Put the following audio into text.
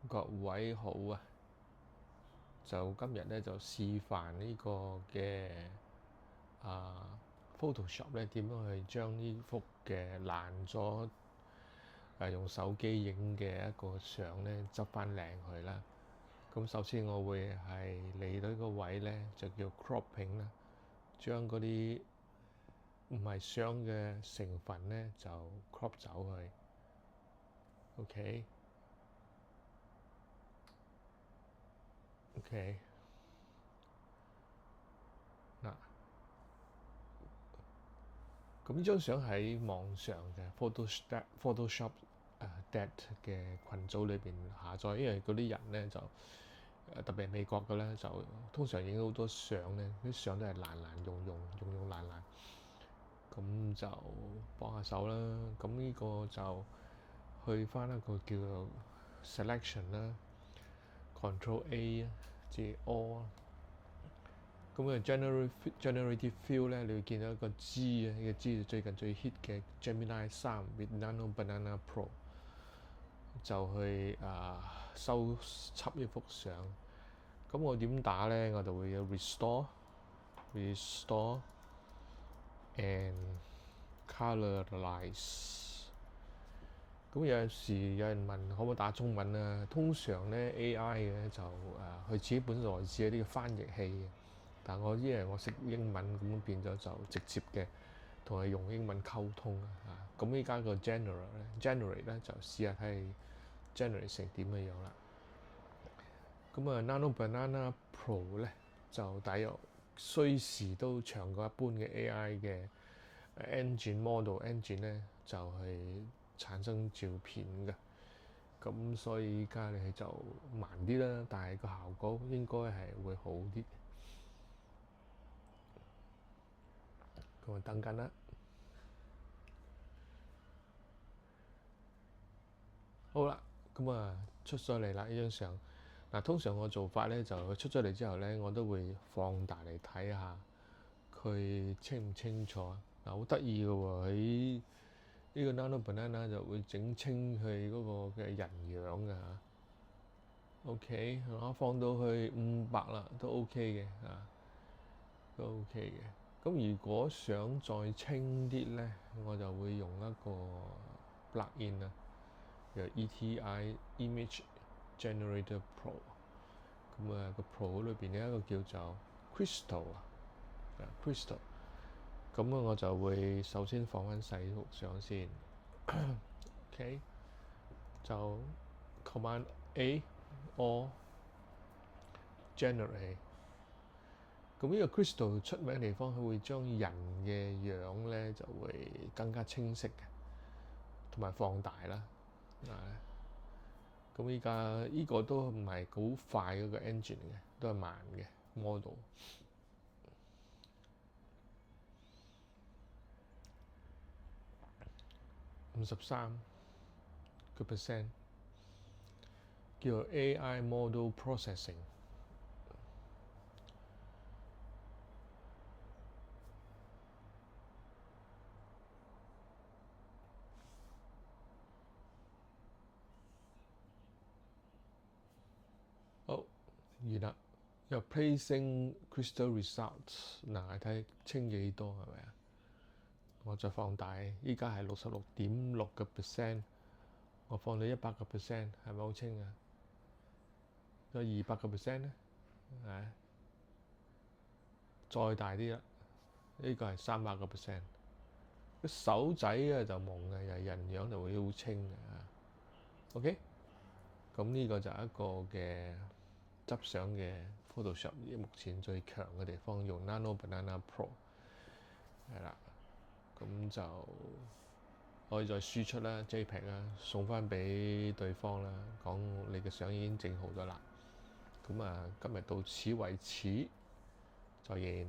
各位好啊！就今日咧就示範呢個嘅Photoshop 咧點樣去將呢幅嘅爛咗用手機影嘅一個相咧執翻靚佢啦。咁首先我會係嚟到呢個位咧就叫 cropping 啦，將嗰啲唔係相嘅成分咧就 crop 走去。OK。嗱，咁呢張相喺網上嘅 Photoshop Det 嘅群組裏邊下載，因為嗰啲人咧就特別係美國嘅咧，就通常影好多相咧，啲相都係爛爛爛，咁就幫下手啦。咁呢個就去翻一個叫做 Selection 啦，Control A 啊，即係 All。咁嘅 Generative Fill 咧，你會見到一個 G 啊，呢個 G 最近最 hit 嘅 Gemini 3 with Nano Banana Pro 就去收輯呢幅相。咁我點打咧？我就會有 Restore and Colorize。咁有陣時有人問可唔可以打中文啊？通常咧 AI 嘅就佢自己本來自呢個翻譯器嘅。但因為我識英文，咁變咗就直接嘅同佢用英文溝通啊。咁依家個 generate 咧就試下睇 generate 成點嘅樣啦。咁Nano Banana Pro 咧就大約需時都長過一般嘅 AI 嘅 model engine 咧，就係產生照片嘅。咁所以依家你就慢啲啦，但係個效果應該係會好啲。咁啊等緊啦。好啦，咁出咗嚟啦呢張相。嗱，通常我做法咧就佢出咗嚟之後咧，我都會放大嚟睇下佢清唔清楚。嗱，好得意嘅喎，喺呢個 Nano Banana 就會整清佢嗰個嘅人樣嘅嚇。OK，我放到去500啦，都 OK 嘅都 OK 嘅。咁如果想再清啲咧，我就會用一個 plugin 啊。由 ETI Image Generator Pro， 咁個 Pro 裏邊有一個叫做 Crystal。咁我就會首先放翻細幅相先。OK， 就 Command A or Generate。咁呢個 Crystal 出名嘅地方，佢會將人嘅樣咧就會更加清晰嘅，同埋放大啦。咁依家呢個都唔係好快嗰個 engine 嘅，都係慢嘅 model。53%叫做 AI Model Processing。好，完啦。又 Placing Crystal Results， 嗱，你睇清幾多係咪啊？我再放大，依家係66.6%，我放到100%，係咪好清啊？有200%咧，再大啲啦，呢個係300%。個手仔就蒙嘅，人樣就會好清嘅。OK，咁呢個就係一個嘅執相嘅 Photoshop，目前最強嘅地方，用 Nano Banana Pro 係啦。咁就可以再輸出啦 JPEG 啦，送翻俾對方啦，講你嘅相已經整好咗啦。咁今日到此為止，再見。